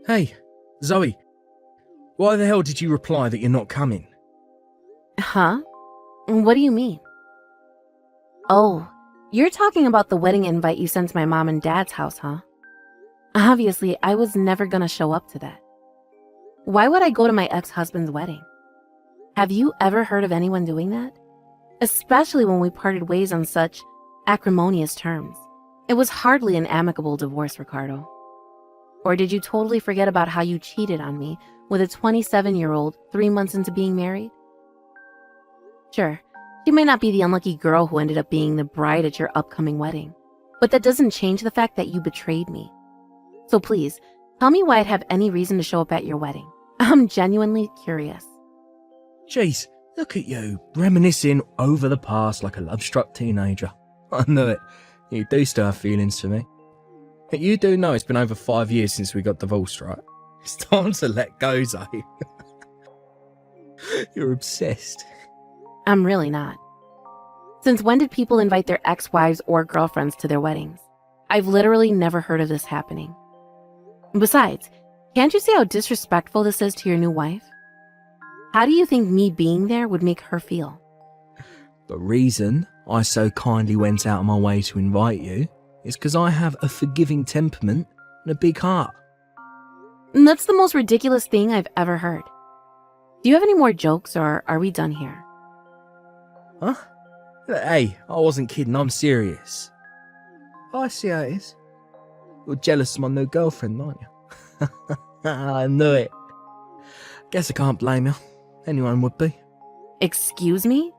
Hey, Zoe, why the hell did you reply that you're not coming? Huh? What do you mean? Oh, you're talking about the wedding invite you sent to my mom and dad's house, huh? Obviously, I was never gonna show up to that. Why would I go to my ex-husband's wedding? Have you ever heard of anyone doing that? Especially when we parted ways on such acrimonious terms. It was hardly an amicable divorce, Ricardo. Or did you totally forget about how you cheated on me with a 27-year-old 3 months into being married? Sure, she might not be the unlucky girl who ended up being the bride at your upcoming wedding, but that doesn't change the fact that you betrayed me. So please, tell me why I'd have any reason to show up at your wedding. I'm genuinely curious. Jeez, look at you, reminiscing over the past like a love-struck teenager. I knew it. You do still have feelings for me. But you do know it's been over 5 years since we got divorced, right? It's time to let go, Zoe. You're obsessed. I'm really not. Since when did people invite their ex-wives or girlfriends to their weddings? I've literally never heard of this happening. Besides, can't you see how disrespectful this is to your new wife? How do you think me being there would make her feel? The reason I so kindly went out of my way to invite you is because I have a forgiving temperament and a big heart. That's the most ridiculous thing I've ever heard. Do you have any more jokes, or are we done here? Huh? Hey, I wasn't kidding, I'm serious. I see how it is. You're jealous of my new girlfriend, aren't you? I knew it. Guess I can't blame you. Anyone would be. Excuse me?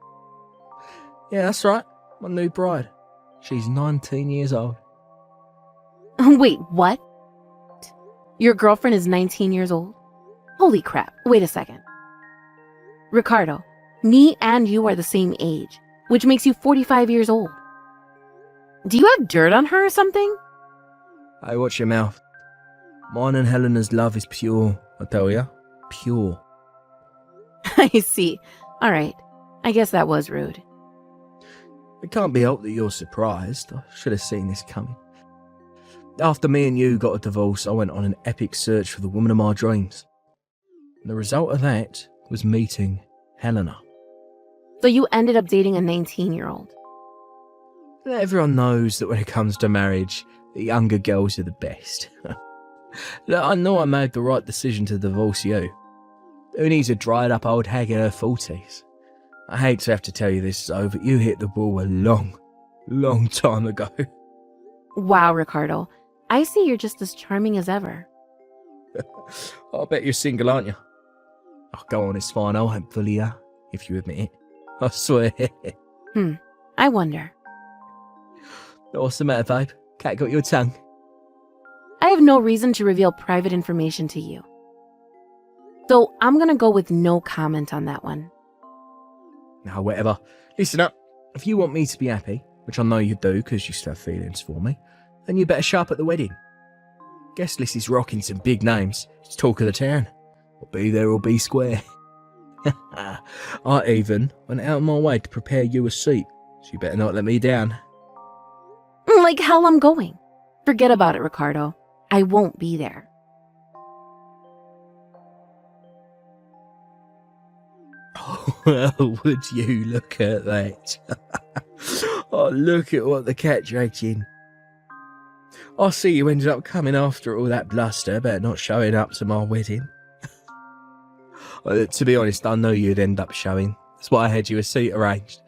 Yeah, that's right. My new bride. She's 19 years old. Wait, what? Your girlfriend is 19 years old? Holy crap, wait a second. Ricardo, me and you are the same age, which makes you 45 years old. Do you have dirt on her or something? Hey, watch your mouth. Mine and Helena's love is pure, I tell ya. Pure. I see. All right, I guess that was rude. It can't be helped that you're surprised. I should have seen this coming. After me and you got a divorce, I went on an epic search for the woman of my dreams. And the result of that was meeting Helena. So you ended up dating a 19-year-old. Everyone knows that when it comes to marriage, the younger girls are the best. Look, I know I made the right decision to divorce you. Who needs a dried up old hag in her 40s? I hate to have to tell you this, though, but you hit the ball a long time ago. Wow, Ricardo. I see you're just as charming as ever. I bet you're single, aren't you? Oh, go on, it's fine. I won't bully you, if you admit it. I swear. I wonder. What's the matter, babe? Cat got your tongue? I have no reason to reveal private information to you. So I'm gonna go with no comment on that one. Now, whatever. Listen up. If you want me to be happy, which I know you do because you still have feelings for me, then you better show up at the wedding. Guest list is rocking some big names. It's talk of the town. I'll be there or be square. I even went out of my way to prepare you a seat, so you better not let me down. Like hell I'm going. Forget about it, Ricardo. I won't be there. Oh, would you look at that? Oh, look at what the cat dragged in. I see you ended up coming after all that bluster about not showing up to my wedding. To be honest, I knew you'd end up showing. That's why I had you a seat arranged.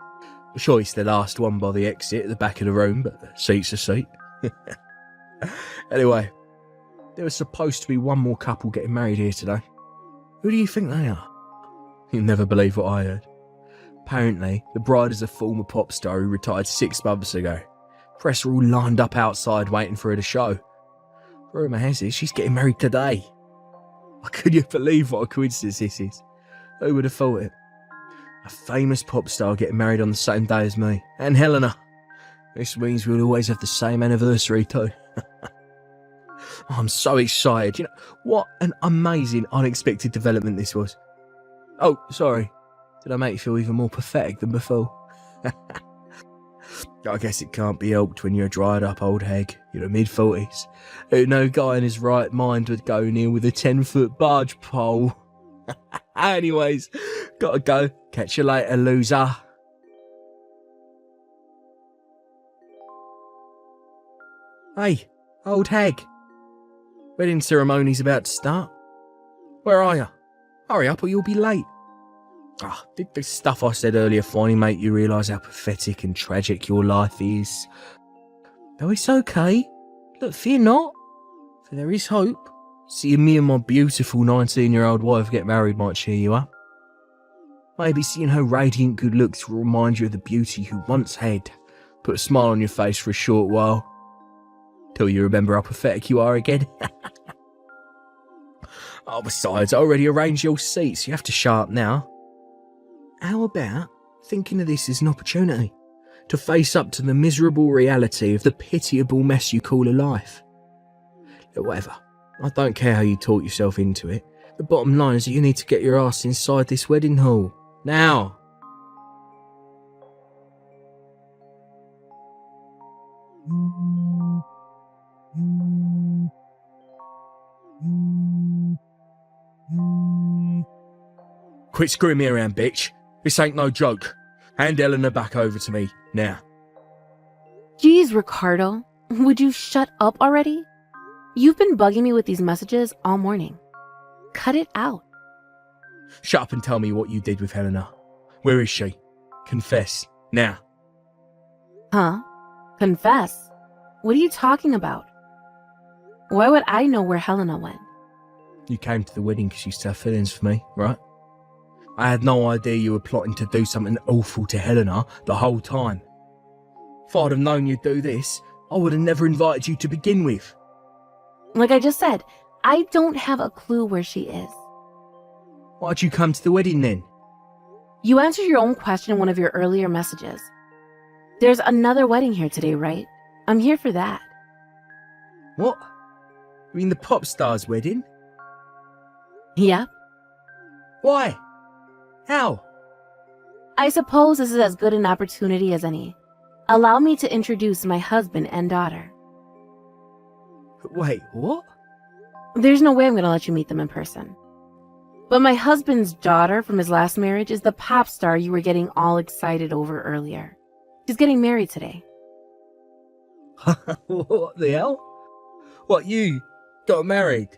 I'm sure it's the last one by the exit at the back of the room, but the seat's a seat. Anyway, there was supposed to be one more couple getting married here today. Who do you think they are? You'll never believe what I heard. Apparently, the bride is a former pop star who retired 6 months ago. Press are all lined up outside waiting for her to show. Rumour has it she's getting married today. Could you believe what a coincidence this is? Who would have thought it? A famous pop star getting married on the same day as me, and Helena. This means we'll always have the same anniversary too. I'm so excited. You know, what an amazing, unexpected development this was. Oh, sorry. Did I make you feel even more pathetic than before? I guess it can't be helped when you're a dried up old hag, you're mid-40s. No guy in his right mind would go near with a 10-foot barge pole. Anyways, gotta go. Catch you later, loser. Hey, old hag. Wedding ceremony's about to start. Where are you? Hurry up or you'll be late. Did the stuff I said earlier finally make you realise how pathetic and tragic your life is? No, it's okay. Look, fear not, for there is hope. Seeing me and my beautiful 19-year-old wife get married might cheer you up. Maybe seeing her radiant good looks will remind you of the beauty who once had. Put a smile on your face for a short while. Till you remember how pathetic you are again. Besides, I already arranged your seats. You have to shut up now. How about thinking of this as an opportunity to face up to the miserable reality of the pitiable mess you call a life? Whatever. I don't care how you talk yourself into it. The bottom line is that you need to get your ass inside this wedding hall. Now! Quit screwing me around, bitch. This ain't no joke. Hand Eleanor back over to me, now. Geez, Ricardo, would you shut up already? You've been bugging me with these messages all morning. Cut it out. Shut up and tell me what you did with Helena. Where is she? Confess, now. Huh? Confess? What are you talking about? Why would I know where Helena went? You came to the wedding because you still have feelings for me, right? I had no idea you were plotting to do something awful to Helena the whole time. If I'd have known you'd do this, I would have never invited you to begin with. Like I just said, I don't have a clue where she is. Why'd you come to the wedding then? You answered your own question in one of your earlier messages. There's another wedding here today, right? I'm here for that. What? You mean the pop star's wedding? Yep. Why? How? I suppose this is as good an opportunity as any. Allow me to introduce my husband and daughter. Wait, what? There's no way I'm going to let you meet them in person. But my husband's daughter from his last marriage is the pop star you were getting all excited over earlier. She's getting married today. What the hell? What, you got married?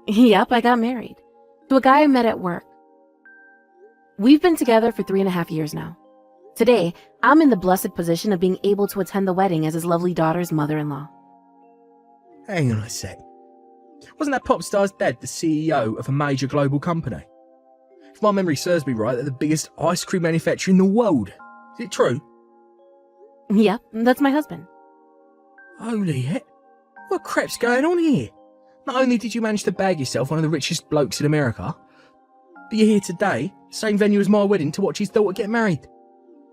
Yep, I got married. To a guy I met at work. We've been together for 3.5 years now. Today, I'm in the blessed position of being able to attend the wedding as his lovely daughter's mother-in-law. Hang on a sec. Wasn't that pop star's dad the CEO of a major global company? If my memory serves me right, they're the biggest ice cream manufacturer in the world. Is it true? Yep, that's my husband. Holy heck. What crap's going on here? Not only did you manage to bag yourself one of the richest blokes in America, but you're here today, same venue as my wedding, to watch his daughter get married.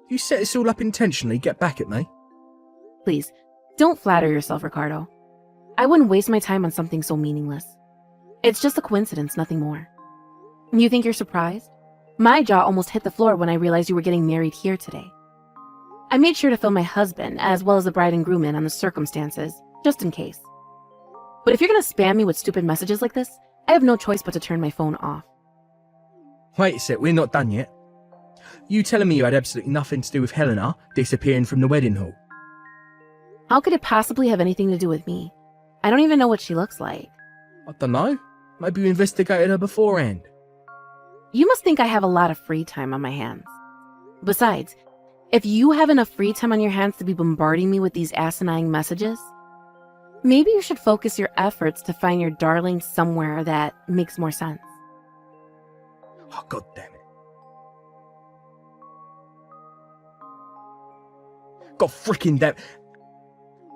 You set this all up intentionally, get back at me. Please, don't flatter yourself, Ricardo. I wouldn't waste my time on something so meaningless. It's just a coincidence, nothing more. You think you're surprised? My jaw almost hit the floor when I realized you were getting married here today. I made sure to fill my husband, as well as the bride and groom, in on the circumstances, just in case. But if you're going to spam me with stupid messages like this, I have no choice but to turn my phone off. Wait a sec, we're not done yet. You telling me you had absolutely nothing to do with Helena disappearing from the wedding hall? How could it possibly have anything to do with me? I don't even know what she looks like. I don't know. Maybe you investigated her beforehand. You must think I have a lot of free time on my hands. Besides, if you have enough free time on your hands to be bombarding me with these asinine messages, maybe you should focus your efforts to find your darling somewhere that makes more sense. Oh, God damn it. God freaking damn.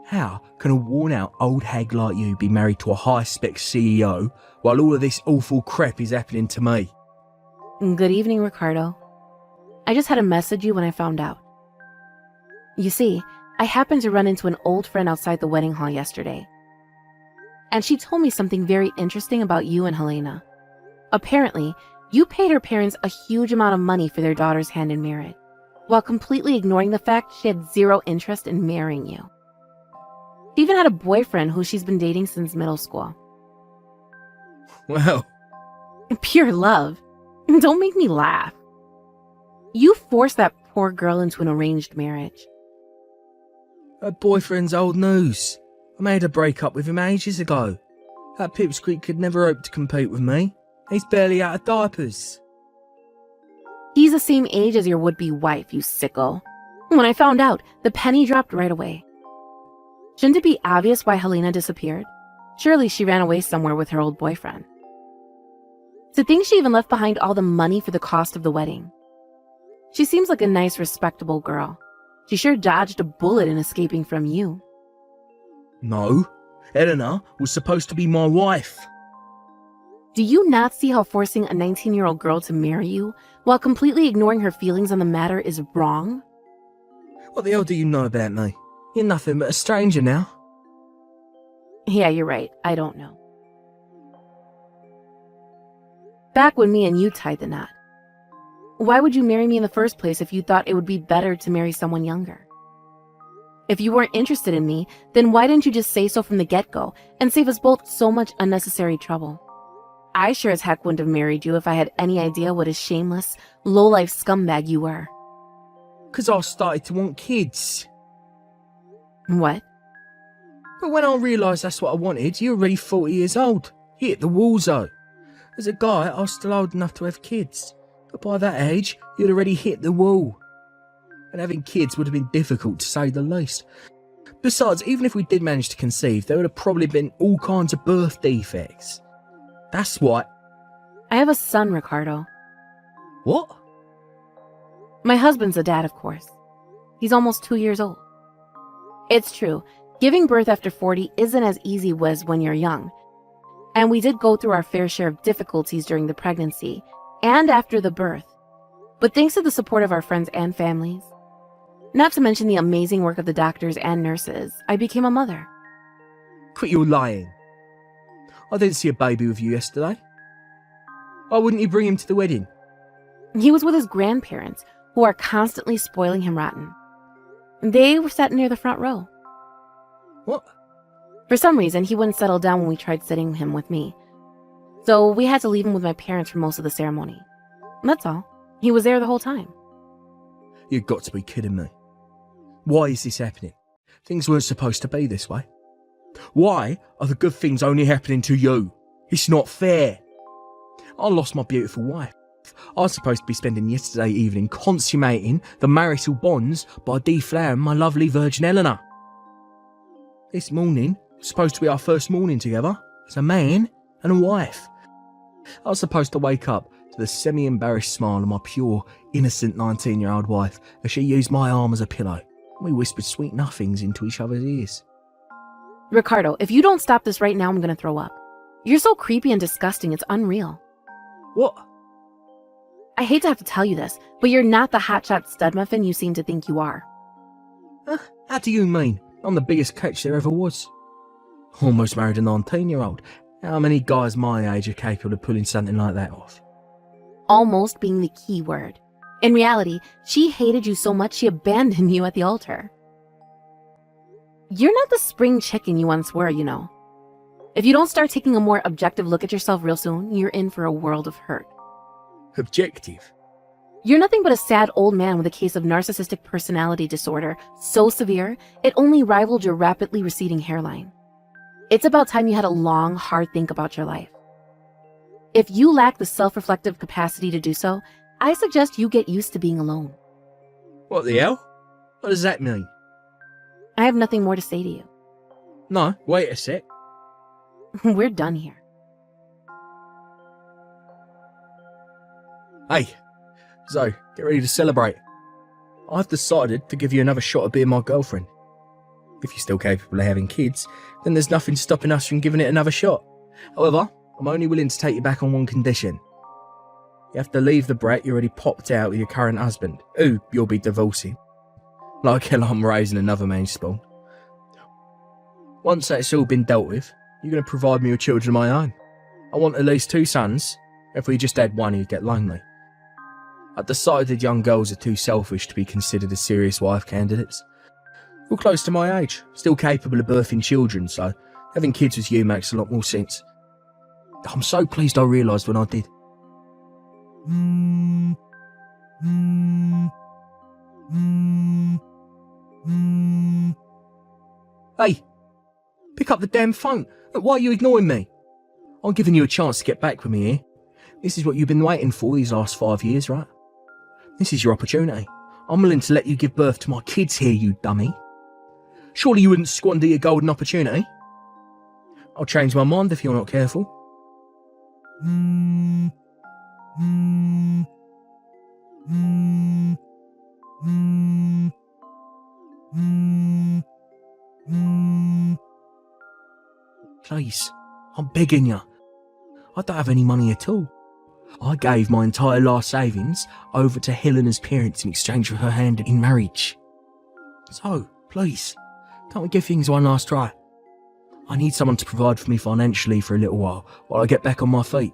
How can a worn-out old hag like you be married to a high-spec CEO while all of this awful crap is happening to me? Good evening, Ricardo. I just had to message you when I found out. You see, I happened to run into an old friend outside the wedding hall yesterday. And she told me something very interesting about you and Helena. Apparently, you paid her parents a huge amount of money for their daughter's hand in marriage. while completely ignoring the fact she had zero interest in marrying you. She even had a boyfriend who she's been dating since middle school. Well, Pure love. Don't make me laugh. You forced that poor girl into an arranged marriage. her boyfriend's old news. I made her break up with him ages ago. That pipsqueak could never hope to compete with me. He's barely out of diapers. He's the same age as your would-be wife, you sicko. When I found out, the penny dropped right away. Shouldn't it be obvious why Helena disappeared? Surely she ran away somewhere with her old boyfriend. To think she even left behind all the money for the cost of the wedding. She seems like a nice, respectable girl. She sure dodged a bullet in escaping from you. No, Eleanor was supposed to be my wife. Do you not see how forcing a 19-year-old girl to marry you while completely ignoring her feelings on the matter is wrong? What the hell do you know about me? You're nothing but a stranger now. Yeah, you're right. I don't know. Back when me and you tied the knot. Why would you marry me in the first place if you thought it would be better to marry someone younger? If you weren't interested in me, then why didn't you just say so from the get-go and save us both so much unnecessary trouble? I sure as heck wouldn't have married you if I had any idea what a shameless, low-life scumbag you were. 'Cause I started to want kids. What? But when I realised that's what I wanted, you were already 40 years old. You hit the wall, though. As a guy, I was still old enough to have kids. But by that age, you'd already hit the wall. And having kids would have been difficult, to say the least. Besides, even if we did manage to conceive, there would have probably been all kinds of birth defects. That's what... I have a son, Ricardo. What? My husband's a dad, of course. He's almost 2 years old. It's true, giving birth after 40 isn't as easy as when you're young. And we did go through our fair share of difficulties during the pregnancy and after the birth. But thanks to the support of our friends and families, not to mention the amazing work of the doctors and nurses, I became a mother. Quit your lying. I didn't see a baby with you yesterday. Why wouldn't you bring him to the wedding? He was with his grandparents, who are constantly spoiling him rotten. They were sat near the front row. What? For some reason, he wouldn't settle down when we tried sitting him with me. So we had to leave him with my parents for most of the ceremony. That's all. He was there the whole time. You've got to be kidding me. Why is this happening? Things weren't supposed to be this way. Why are the good things only happening to you? It's not fair. I lost my beautiful wife. I was supposed to be spending yesterday evening consummating the marital bonds by deflowering my lovely Virgin Eleanor. This morning was supposed to be our first morning together as a man and a wife. I was supposed to wake up to the semi-embarrassed smile of my pure, innocent 19-year-old wife as she used my arm as a pillow. We whispered sweet nothings into each other's ears. Ricardo, if you don't stop this right now, I'm gonna throw up. You're so creepy and disgusting, it's unreal. What? I hate to have to tell you this, but you're not the hotshot stud muffin you seem to think you are. How do you mean? I'm the biggest catch there ever was. Almost married a 19-year-old. How many guys my age are capable of pulling something like that off? Almost being the key word. In reality, she hated you so much she abandoned you at the altar. You're not the spring chicken you once were, you know. If you don't start taking a more objective look at yourself real soon, you're in for a world of hurt. Objective? You're nothing but a sad old man with a case of narcissistic personality disorder so severe, it only rivaled your rapidly receding hairline. It's about time you had a long, hard think about your life. If you lack the self-reflective capacity to do so, I suggest you get used to being alone. What the hell? What does that mean? I have nothing more to say to you. No, wait a sec. We're done here. Hey, Zoe, get ready to celebrate. I've decided to give you another shot at being my girlfriend. If you're still capable of having kids, then there's nothing stopping us from giving it another shot. However, I'm only willing to take you back on one condition. You have to leave the brat you already popped out with your current husband, who you'll be divorcing. Like hell, I'm raising another man's spawn. Once that's all been dealt with, you're going to provide me with children of my own. I want at least 2 sons. If we just had one, you'd get lonely. I decided young girls are too selfish to be considered as serious wife candidates. You're close to my age, still capable of birthing children, so having kids with you makes a lot more sense. I'm so pleased I realised when I did. Hey, pick up the damn phone. Why are you ignoring me? I'm giving you a chance to get back with me here. This is what you've been waiting for these last 5 years, right? This is your opportunity. I'm willing to let you give birth to my kids here, you dummy. Surely you wouldn't squander your golden opportunity? I'll change my mind if you're not careful. Please, I'm begging you. I don't have any money at all. I gave my entire life savings over to Helena's parents in exchange for her hand in marriage. So, please, can't we give things one last try? I need someone to provide for me financially for a little while I get back on my feet.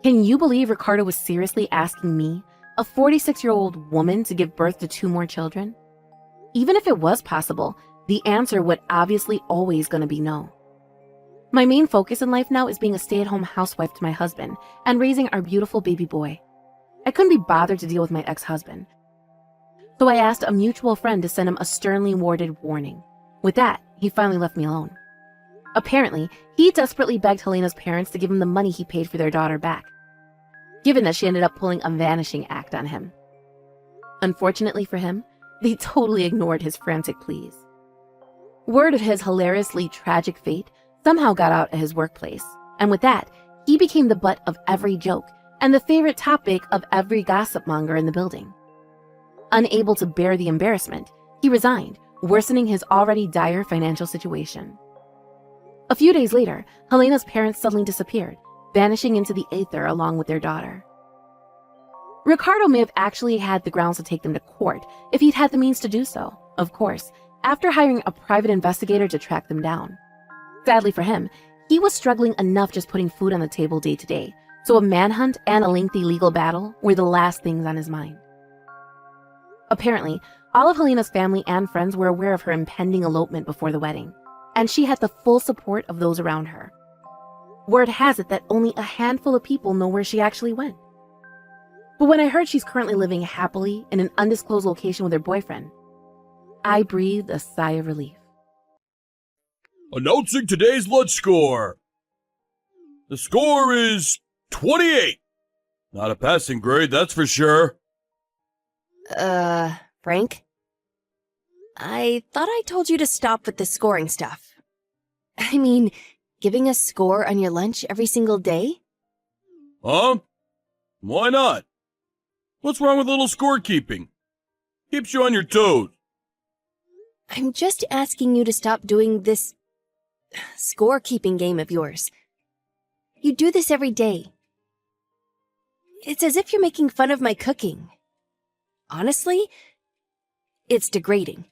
Can you believe Ricardo was seriously asking me, a 46-year-old woman, to give birth to 2 more children? Even if it was possible, the answer would obviously always gonna be no. My main focus in life now is being a stay-at-home housewife to my husband and raising our beautiful baby boy. I couldn't be bothered to deal with my ex-husband, so I asked a mutual friend to send him a sternly worded warning. With that, he finally left me alone. Apparently, he desperately begged Helena's parents to give him the money he paid for their daughter back, given that she ended up pulling a vanishing act on him. Unfortunately for him, they totally ignored his frantic pleas. Word of his hilariously tragic fate somehow got out at his workplace, and with that, he became the butt of every joke and the favorite topic of every gossip monger in the building. Unable to bear the embarrassment, he resigned, worsening his already dire financial situation. A few days later, Helena's parents suddenly disappeared, vanishing into the aether along with their daughter. Ricardo may have actually had the grounds to take them to court if he'd had the means to do so, of course, after hiring a private investigator to track them down. Sadly for him, he was struggling enough just putting food on the table day to day, so a manhunt and a lengthy legal battle were the last things on his mind. Apparently, all of Helena's family and friends were aware of her impending elopement before the wedding, and she had the full support of those around her. Word has it that only a handful of people know where she actually went. But when I heard she's currently living happily in an undisclosed location with her boyfriend, I breathed a sigh of relief. Announcing today's lunch score. The score is 28. Not a passing grade, that's for sure. Frank? I thought I told you to stop with the scoring stuff. I mean, giving a score on your lunch every single day? Huh? Why not? What's wrong with a little scorekeeping? Keeps you on your toes. I'm just asking you to stop doing this scorekeeping game of yours. You do this every day. It's as if you're making fun of my cooking. Honestly, it's degrading.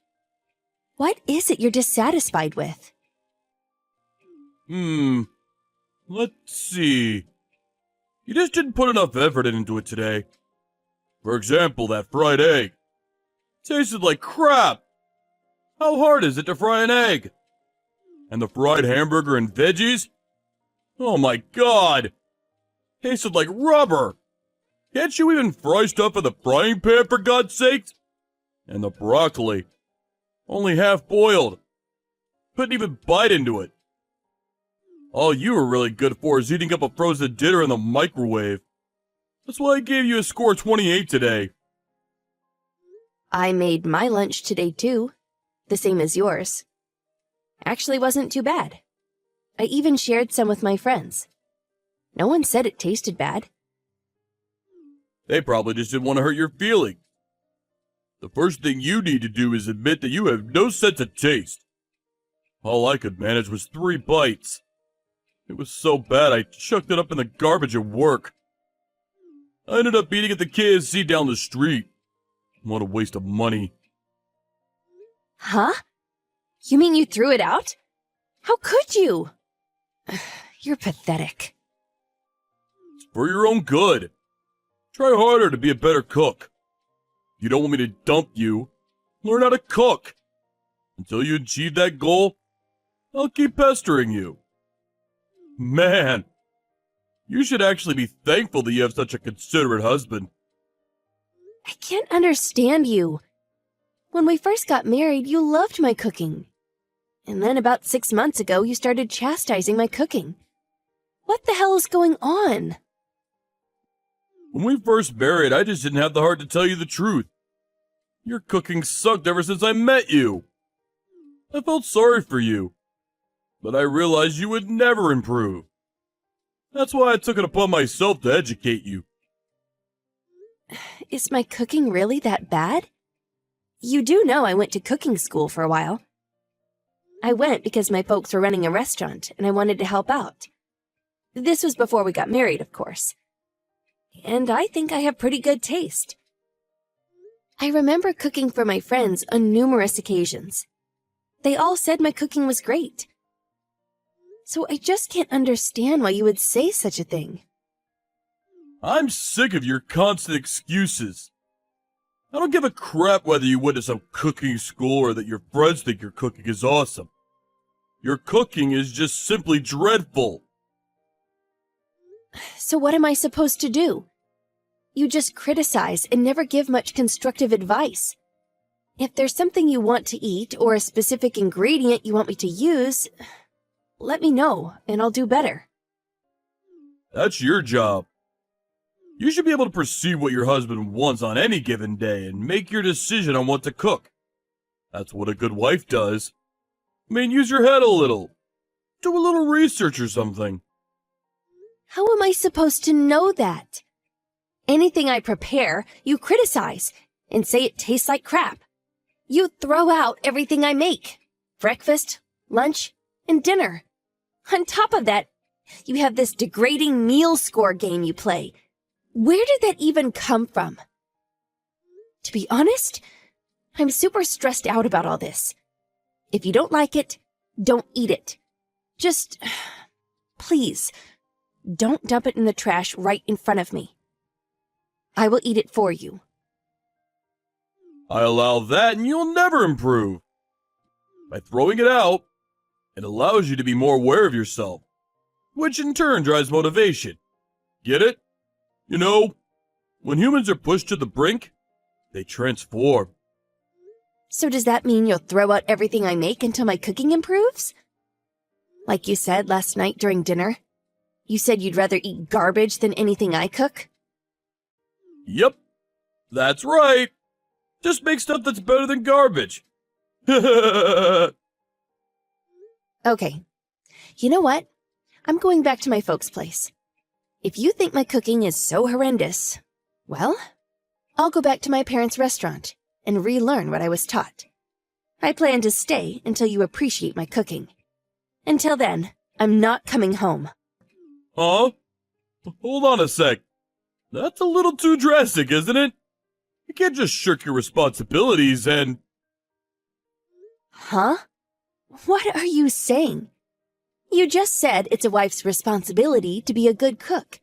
What is it you're dissatisfied with? Let's see. You just didn't put enough effort into it today. For example, that fried egg. Tasted like crap. How hard is it to fry an egg? And the fried hamburger and veggies? Oh my god! Tasted like rubber! Can't you even fry stuff in the frying pan, for God's sakes? And the broccoli. Only half boiled. Couldn't even bite into it. All you were really good for is heating up a frozen dinner in the microwave. That's why I gave you a score 28 today. I made my lunch today too, the same as yours. Actually wasn't too bad. I even shared some with my friends. No one said it tasted bad. They probably just didn't want to hurt your feelings. The first thing you need to do is admit that you have no sense of taste. All I could manage was 3 bites. It was so bad I chucked it up in the garbage at work. I ended up eating at the KFC down the street. What a waste of money. Huh? You mean you threw it out? How could you? You're pathetic. for your own good. Try harder to be a better cook. If you don't want me to dump you, learn how to cook. Until you achieve that goal, I'll keep pestering you. Man, you should actually be thankful that you have such a considerate husband. I can't understand you. When we first got married, you loved my cooking. And then about 6 months ago, you started chastising my cooking. What the hell is going on? When we first married, I just didn't have the heart to tell you the truth. Your cooking sucked ever since I met you. I felt sorry for you, but I realized you would never improve. That's why I took it upon myself to educate you. Is my cooking really that bad? You do know I went to cooking school for a while. I went because my folks were running a restaurant and I wanted to help out. This was before we got married, of course. And I think I have pretty good taste. I remember cooking for my friends on numerous occasions. They all said my cooking was great. So I just can't understand why you would say such a thing. I'm sick of your constant excuses. I don't give a crap whether you went to some cooking school or that your friends think your cooking is awesome. Your cooking is just simply dreadful. So what am I supposed to do? You just criticize and never give much constructive advice. If there's something you want to eat or a specific ingredient you want me to use, let me know and I'll do better. That's your job. You should be able to perceive what your husband wants on any given day and make your decision on what to cook. That's what a good wife does. I mean, use your head a little. Do a little research or something. How am I supposed to know that? Anything I prepare, you criticize and say it tastes like crap. You throw out everything I make. Breakfast, lunch, and dinner. On top of that, you have this degrading meal score game you play. Where did that even come from? To be honest, I'm super stressed out about all this. If you don't like it, don't eat it. Just, please, don't dump it in the trash right in front of me. I will eat it for you. I allow that and you'll never improve. By throwing it out, it allows you to be more aware of yourself, which in turn drives motivation. Get it? You know, when humans are pushed to the brink, they transform. So does that mean you'll throw out everything I make until my cooking improves? Like you said last night during dinner, you said you'd rather eat garbage than anything I cook? Yep, that's right. Just make stuff that's better than garbage. Okay. You know what? I'm going back to my folks' place. If you think my cooking is so horrendous, well, I'll go back to my parents' restaurant and relearn what I was taught. I plan to stay until you appreciate my cooking. Until then, I'm not coming home. Huh? Hold on a sec. That's a little too drastic, isn't it? You can't just shirk your responsibilities and... Huh? What are you saying? You just said it's a wife's responsibility to be a good cook.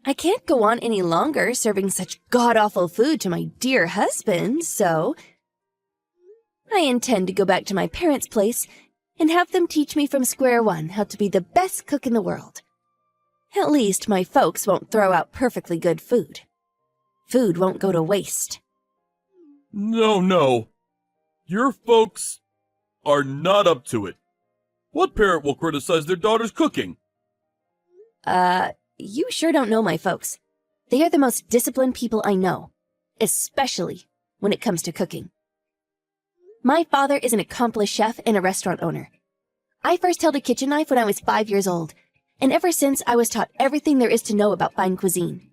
I can't go on any longer serving such god-awful food to my dear husband, so... I intend to go back to my parents' place and have them teach me from square one how to be the best cook in the world. At least my folks won't throw out perfectly good food. Food won't go to waste. No. Your folks are not up to it. What parent will criticize their daughter's cooking? You sure don't know my folks. They are the most disciplined people I know, especially when it comes to cooking. My father is an accomplished chef and a restaurant owner. I first held a kitchen knife when I was 5 years old, and ever since I was taught everything there is to know about fine cuisine.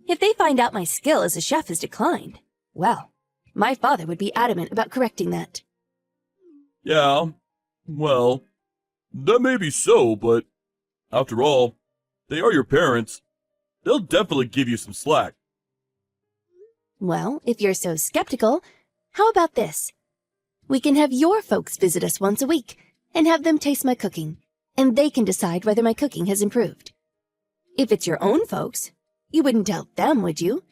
If they find out my skill as a chef has declined, well, my father would be adamant about correcting that. Yeah, well, that may be so, but after all, they are your parents. They'll definitely give you some slack. Well, if you're so skeptical, how about this? We can have your folks visit us once a week and have them taste my cooking, and they can decide whether my cooking has improved. If it's your own folks, you wouldn't tell them, would you?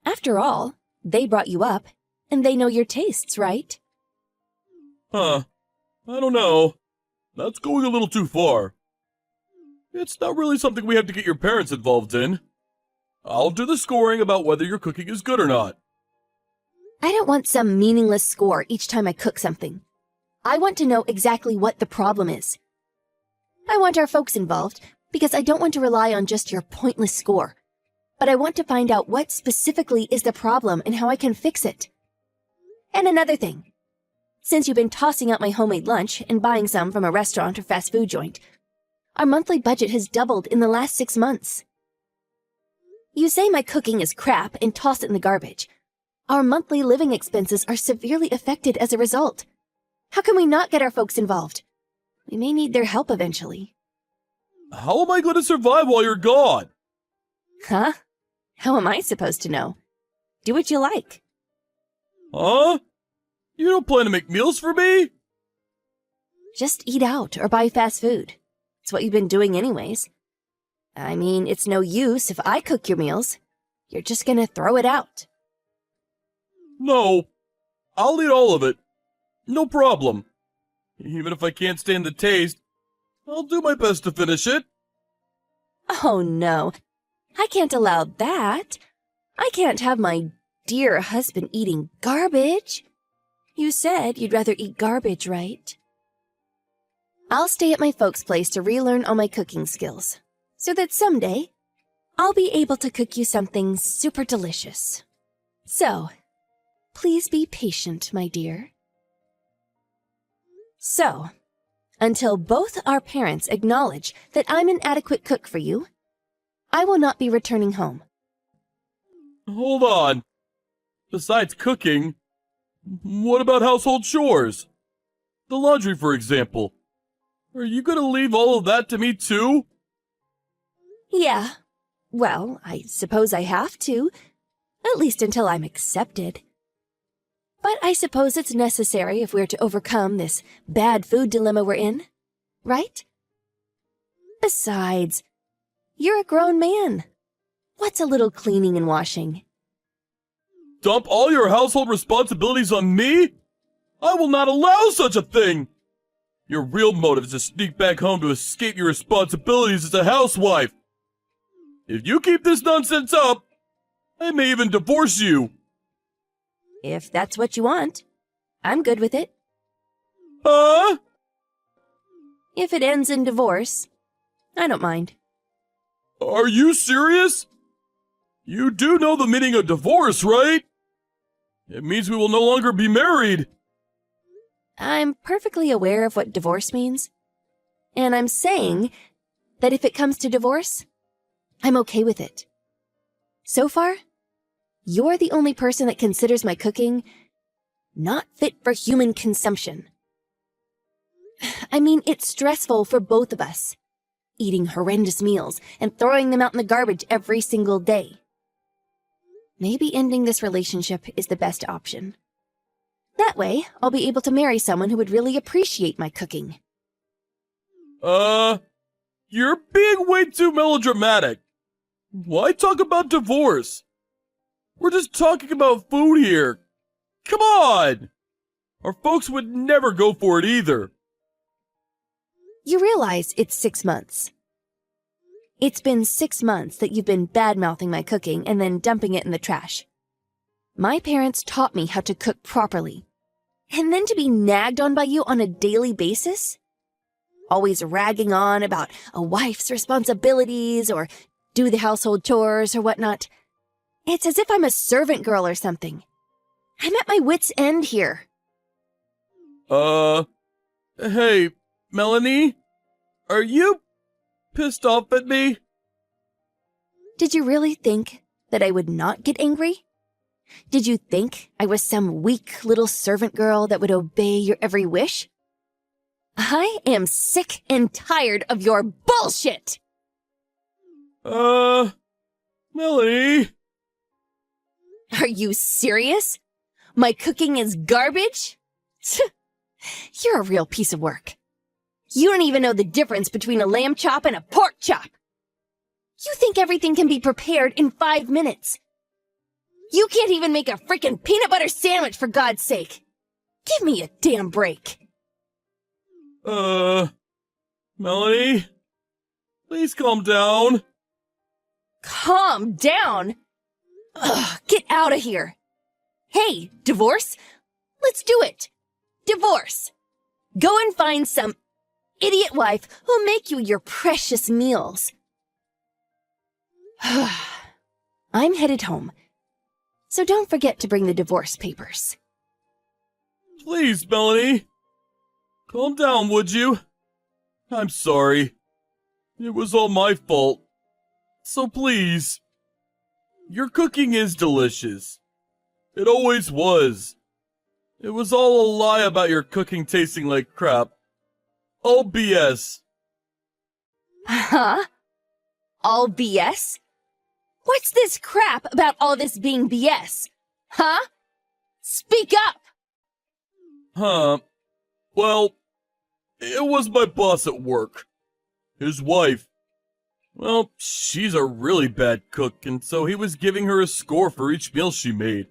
After all, they brought you up, and they know your tastes, right? Huh. I don't know. That's going a little too far. It's not really something we have to get your parents involved in. I'll do the scoring about whether your cooking is good or not. I don't want some meaningless score each time I cook something. I want to know exactly what the problem is. I want our folks involved because I don't want to rely on just your pointless score. But I want to find out what specifically is the problem and how I can fix it. And another thing. Since you've been tossing out my homemade lunch and buying some from a restaurant or fast food joint, our monthly budget has doubled in the last 6 months. You say my cooking is crap and toss it in the garbage. Our monthly living expenses are severely affected as a result. How can we not get our folks involved? We may need their help eventually. How am I going to survive while you're gone? Huh? How am I supposed to know? Do what you like. Huh? You don't plan to make meals for me? Just eat out or buy fast food. It's what you've been doing anyways. I mean, it's no use if I cook your meals. You're just gonna throw it out. No. I'll eat all of it. No problem. Even if I can't stand the taste, I'll do my best to finish it. Oh no, I can't allow that. I can't have my dear husband eating garbage. You said you'd rather eat garbage, right? I'll stay at my folks' place to relearn all my cooking skills, so that someday I'll be able to cook you something super delicious. So, please be patient, my dear. So, until both our parents acknowledge that I'm an adequate cook for you, I will not be returning home. Hold on. Besides cooking, what about household chores? The laundry, for example. Are you going to leave all of that to me too? Yeah, well, I suppose I have to, at least until I'm accepted. But I suppose it's necessary if we're to overcome this bad food dilemma we're in, right? Besides, you're a grown man. What's a little cleaning and washing? Dump all your household responsibilities on me? I will not allow such a thing! Your real motive is to sneak back home to escape your responsibilities as a housewife. If you keep this nonsense up, I may even divorce you. If that's what you want, I'm good with it. Huh? If it ends in divorce, I don't mind. Are you serious? You do know the meaning of divorce, right? It means we will no longer be married. I'm perfectly aware of what divorce means. And I'm saying that if it comes to divorce, I'm okay with it. So far, you're the only person that considers my cooking not fit for human consumption. I mean, it's stressful for both of us, eating horrendous meals and throwing them out in the garbage every single day. Maybe ending this relationship is the best option. That way, I'll be able to marry someone who would really appreciate my cooking. You're being way too melodramatic. Why talk about divorce? We're just talking about food here. Come on! Our folks would never go for it either. You realize it's 6 months. It's been 6 months that you've been bad-mouthing my cooking and then dumping it in the trash. My parents taught me how to cook properly. And then to be nagged on by you on a daily basis? Always ragging on about a wife's responsibilities or do the household chores or whatnot. It's as if I'm a servant girl or something. I'm at my wit's end here. Hey, Melanie? Are you pissed off at me? Did you really think that I would not get angry? Did you think I was some weak little servant girl that would obey your every wish? I am sick and tired of your bullshit! Melanie? Are you serious? My cooking is garbage? You're a real piece of work. You don't even know the difference between a lamb chop and a pork chop. You think everything can be prepared in 5 minutes? You can't even make a frickin' peanut butter sandwich, for God's sake! Give me a damn break! Melanie? Please calm down. Calm down? Ugh, get out of here! Hey, divorce? Let's do it! Divorce! Go and find some idiot wife who'll make you your precious meals. I'm headed home, so don't forget to bring the divorce papers. Please, Melanie. Calm down, would you? I'm sorry. It was all my fault. So please. Your cooking is delicious. It always was. It was all a lie about your cooking tasting like crap. All BS. Huh? All BS? What's this crap about all this being BS? Huh? Speak up! Huh. Well, it was my boss at work. His wife. Well, she's a really bad cook, and so he was giving her a score for each meal she made.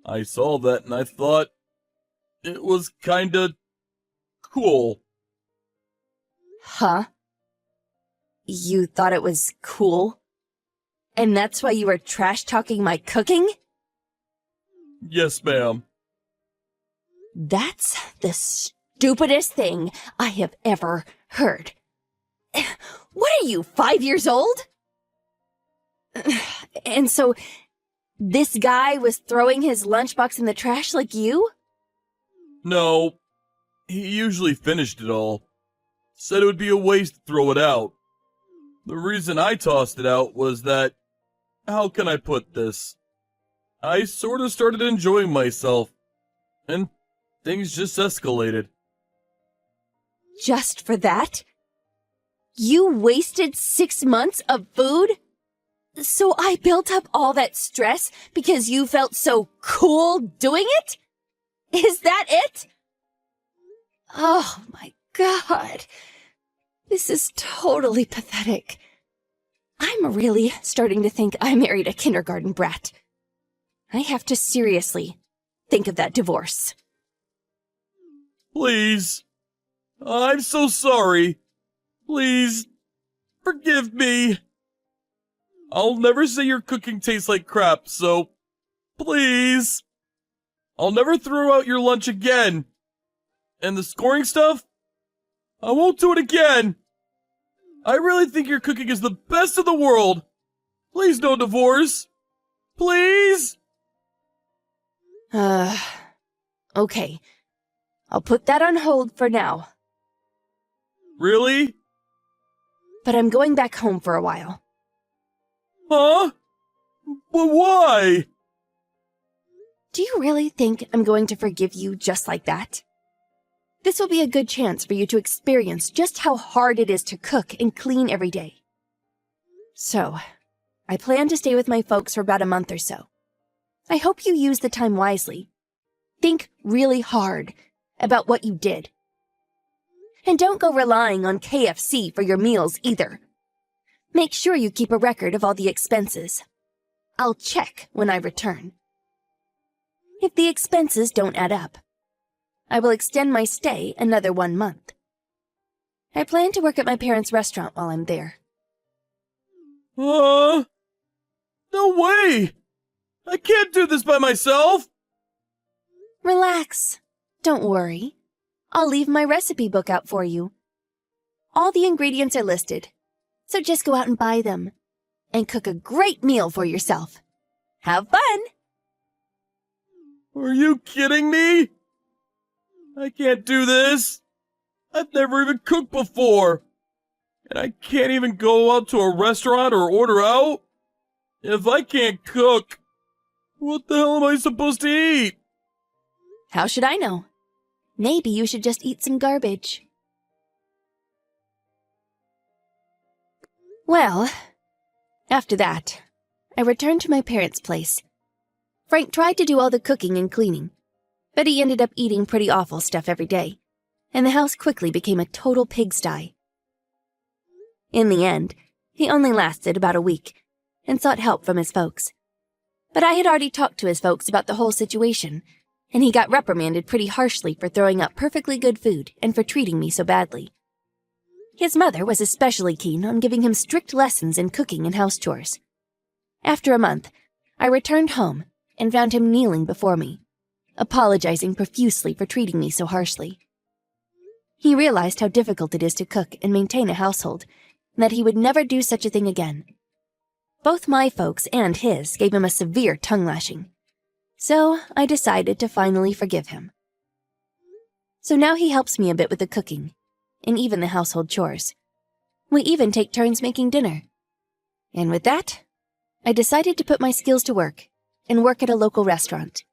I saw that and I thought it was kinda cool. Huh? You thought it was cool? And that's why you were trash-talking my cooking? Yes, ma'am. That's the stupidest thing I have ever heard. What are you, 5 years old? And so, this guy was throwing his lunchbox in the trash like you? No, he usually finished it all. Said it would be a waste to throw it out. The reason I tossed it out was that, how can I put this? I sort of started enjoying myself, and things just escalated. Just for that? You wasted 6 months of food? So I built up all that stress because you felt so cool doing it? Is that it? Oh my God. This is totally pathetic. I'm really starting to think I married a kindergarten brat. I have to seriously think of that divorce. Please. I'm so sorry. Please, forgive me. I'll never say your cooking tastes like crap, so please. I'll never throw out your lunch again. And the scoring stuff? I won't do it again. I really think your cooking is the best in the world. Please no divorce. Please? Okay. I'll put that on hold for now. Really? But I'm going back home for a while. Huh? But why? Do you really think I'm going to forgive you just like that? This will be a good chance for you to experience just how hard it is to cook and clean every day. So, I plan to stay with my folks for about a month or so. I hope you use the time wisely. Think really hard about what you did. And don't go relying on KFC for your meals either. Make sure you keep a record of all the expenses. I'll check when I return. If the expenses don't add up, I will extend my stay another 1 month. I plan to work at my parents' restaurant while I'm there. No way! I can't do this by myself! Relax. Don't worry. I'll leave my recipe book out for you. All the ingredients are listed, so just go out and buy them. And cook a great meal for yourself. Have fun! Are you kidding me? I can't do this. I've never even cooked before. And I can't even go out to a restaurant or order out. If I can't cook, what the hell am I supposed to eat? How should I know? Maybe you should just eat some garbage. Well, after that, I returned to my parents' place. Frank tried to do all the cooking and cleaning, but he ended up eating pretty awful stuff every day, and the house quickly became a total pigsty. In the end, He only lasted about a week and sought help from his folks. But I had already talked to his folks about the whole situation, and he got reprimanded pretty harshly for throwing up perfectly good food and for treating me so badly. His mother was especially keen on giving him strict lessons in cooking and house chores. After a month, I returned home and found him kneeling before me, apologizing profusely for treating me so harshly. He realized how difficult it is to cook and maintain a household, and that he would never do such a thing again. Both my folks and his gave him a severe tongue lashing, so I decided to finally forgive him. So now he helps me a bit with the cooking, and even the household chores. We even take turns making dinner. And with that, I decided to put my skills to work and work at a local restaurant.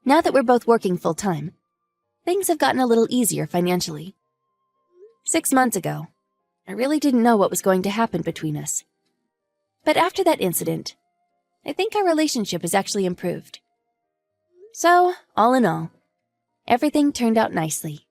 Now that we're both working full-time, things have gotten a little easier financially. 6 months ago, I really didn't know what was going to happen between us. But after that incident, I think our relationship has actually improved. So, all in all, everything turned out nicely.